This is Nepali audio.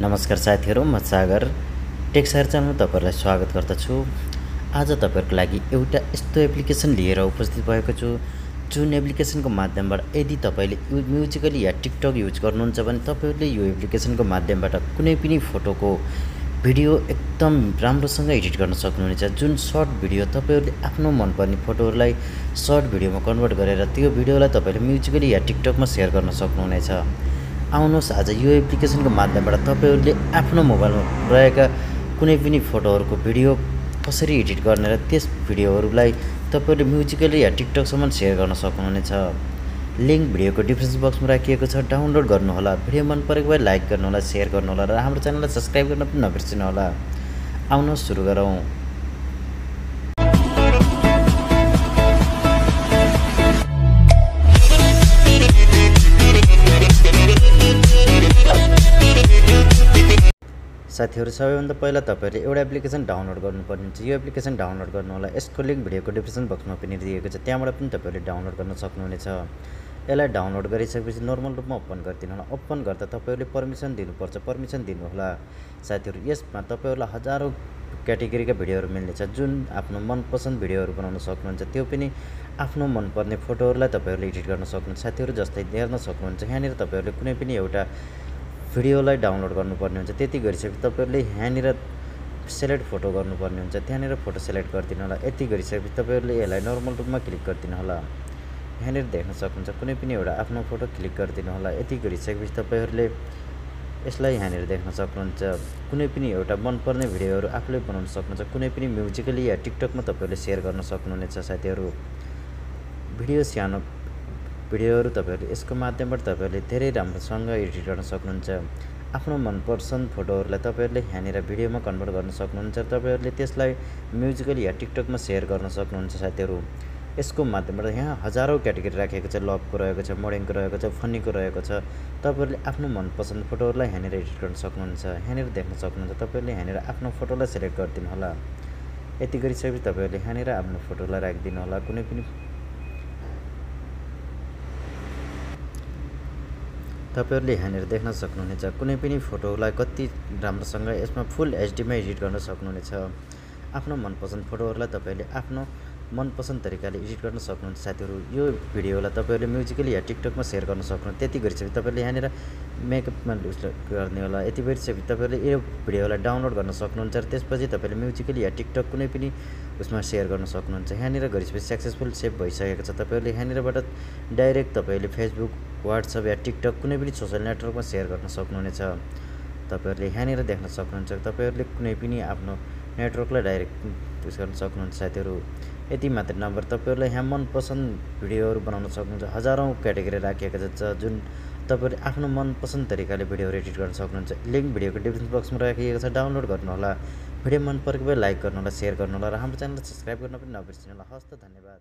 नमस्कार साथीहरु, म सागर टेक सागर च्यानलमा तपाईहरुलाई स्वागत गर्दछु। आज तपाईहरुको लागि एउटा यस्तो एप्लिकेसन लिएर उपस्थित भएको छु जुन एप्लिकेसनको माध्यमबाट यदि तपाईले म्युजिकली या टिकटक युज गर्नुहुन्छ भने तपाईहरुले यो एप्लिकेसनको माध्यमबाट कुनै पनि फोटोको भिडियो एकदम राम्रोसँग एडिट गर्न सक्नुहुनेछ। जुन सर्ट भिडियो तपाईहरुले आफ्नो मनपर्ने फोटोहरुलाई सर्ट भिडियोमा कन्भर्ट गरेर त्यो भिडियोलाई तपाईले म्युजिकली या टिकटकमा शेयर गर्न सक्नुहुनेछ। आउनुहोस् आज यो एप्लिकेसनको माध्यमबाट तपाईहरुले आफ्नो मोबाइलमा रहेका कुनै पनि फोटोहरुको भिडियो कसरी एडिट गर्ने र त्यस भिडियोहरुलाई तपाईहरुले म्युजिकली या टिकटकसम्म शेयर गर्न सक्नुहुनेछ। लिंक भिडियोको डिस्क्रिप्सन बक्समा राखिएको छ, डाउनलोड गर्नुहोला। भिडियो मन परेको भए लाइक गर्नुहोला, शेयर गर्नुहोला र हाम्रो च्यानललाई सब्स्क्राइब गर्न पनि नबिर्सिनुहोला। आउनुहोस् सुरु गरौँ। साथीहरु, सबैभन्दा पहिला तपाईहरुले एउटा एप्लिकेसन डाउनलोड गर्नुपर्ने हुन्छ। यो एप्लिकेसन डाउनलोड गर्नु होला। यसको लिंक भिडियोको डिस्क्रिप्सन बक्समा पनि दिएको छ, त्यहाँबाट पनि तपाईहरुले डाउनलोड गर्न सक्नुहुनेछ। यसलाई डाउनलोड गरिसकेपछि नर्मल रूपमा ओपन गरिदिनु होला। ओपन गर्दा तपाईहरुले परमिसन दिनुपर्छ, परमिसन दिनु होला। साथीहरु, यसमा तपाईहरुलाई हजारौं क्याटेगोरीका भिडियोहरु मिल्नेछ। जुन आफ्नो मनपसन्द भिडियोहरु बनाउन सक्नुहुन्छ, त्यो पनि आफ्नो मनपर्ने फोटोहरुलाई तपाईहरुले एडिट गर्न सक्नुहुन्छ। साथीहरु, जस्तै हेर्न सक्नुहुन्छ, यहाँनिर तपाईहरुले कुनै पनि एउटा भिडियोलाई डाउनलोड गर्नुपर्ने हुन्छ। त्यति गरिसकेपछि तपाईहरुले यहाँनिर सेलेक्ट फोटो गर्नुपर्ने हुन्छ। त्यहाँनिर फोटो सेलेक्ट गरिदिनु होला। यति गरिसकेपछि तपाईहरुले यसलाई नर्मल रूपमा क्लिक गरिदिनु होला। यहाँनिर देख्न सक्नुहुन्छ कुनै पनि एउटा आफ्नो फोटो क्लिक गरिदिनु होला। यति गरिसकेपछि तपाईहरुले यसलाई यहाँनिर देख्न सक्नुहुन्छ कुनै पनि एउटा मनपर्ने भिडियोहरु आफूले बनाउन सक्नुहुन्छ। कुनै पनि म्युजिकली या टिकटकमा तपाईहरुले शेयर गर्न सक्नुहुनेछ। साथीहरु, भिडियो सानो भिडियोहरु तपाईहरुले यसको माध्यमबाट तपाईहरुले धेरै राम्रोसँग एडिट गर्न सक्नुहुन्छ। आफ्नो मनपसन्द फोटोहरुलाई तपाईहरुले यहाँनिर भिडियोमा कन्भर्ट गर्न सक्नुहुन्छ। तपाईहरुले त्यसलाई म्युजिकली या टिकटकमा शेयर गर्न सक्नुहुन्छ। साथीहरु, यसको माध्यमबाट यहाँ हजारौं क्याटेगोरी राखेको छ। लभको रहेको छ, मोडिङको रहेको छ, फनीको रहेको छ। तपाईहरुले आफ्नो मनपसन्द फोटोहरुलाई यहाँनिर एडिट गर्न सक्नुहुन्छ। यहाँनिर देख्न सक्नुहुन्छ तपाईहरुले यहाँनिर आफ्नो फोटोलाई सेलेक्ट गरिदिनु होला। यति गरिसकेपछि तपाईहरुले यहाँनिर आफ्नो फोटोलाई राखिदिनु होला। कुनै पनि तपाईहरुले यहाँनिर देख्न सक्नुहुनेछ कुनै पनि फोटोलाई कति राम्रोसँग यसमा फुल एचडी मा एडिट गर्न सक्नुहुनेछ। आफ्नो मनपसन्द फोटोहरुलाई तपाईले आफ्नो मनपसन्द तरिकाले एडिट गर्न सक्नुहुन्छ। साथीहरु, यो भिडियोलाई तपाईहरुले म्युजिकली या टिकटकमा शेयर गर्न सक्नुहुन्छ। त्यति गरिसकेपछि तपाईहरुले यहाँनिर मेकअपमा युज गर्ने होला। यति गरिसकेपछि तपाईहरुले यो भिडियोलाई डाउनलोड गर्न सक्नुहुन्छ र त्यसपछि तपाईले म्युजिकली या टिकटक कुनै पनि उसमा शेयर गर्न सक्नुहुन्छ। यहाँनिर गरिसकेपछि सक्सेसफुल सेभ भइसकेको छ। तपाईहरुले यहाँनिरबाट डाइरेक्ट तपाईले फेसबुक, व्हाट्सएप या टिकटक कुनै पनि सोशल नेटवर्कमा शेयर गर्न सक्नुहुनेछ। तपाईहरुले यहाँनिर देख्न सक्नुहुन्छ तपाईहरुले कुनै पनि आफ्नो नेटवर्कलाई डाइरेक्ट युज गर्न सक्नुहुन्छ। साथीहरु, यति मात्र नभएर तपाईहरुले यहाँ मनपसन्द भिडियोहरु बनाउन सक्नुहुन्छ। हजारौं क्याटेगोरी राखिएको छ जुन तपाईहरुले आफ्नो मनपसन्द तरिकाले भिडियोहरु एडिट गर्न सक्नुहुन्छ। लिंक भिडियोको डिस्क्रिप्सन बक्समा राखिएको छ, डाउनलोड गर्नु होला। भिडियो मन परेको भए लाइक गर्नु होला, शेयर गर्नु होला र हाम्रो च्यानललाई सब्स्क्राइब गर्न पनि नबिर्सिनु होला। हस्त, धन्यवाद।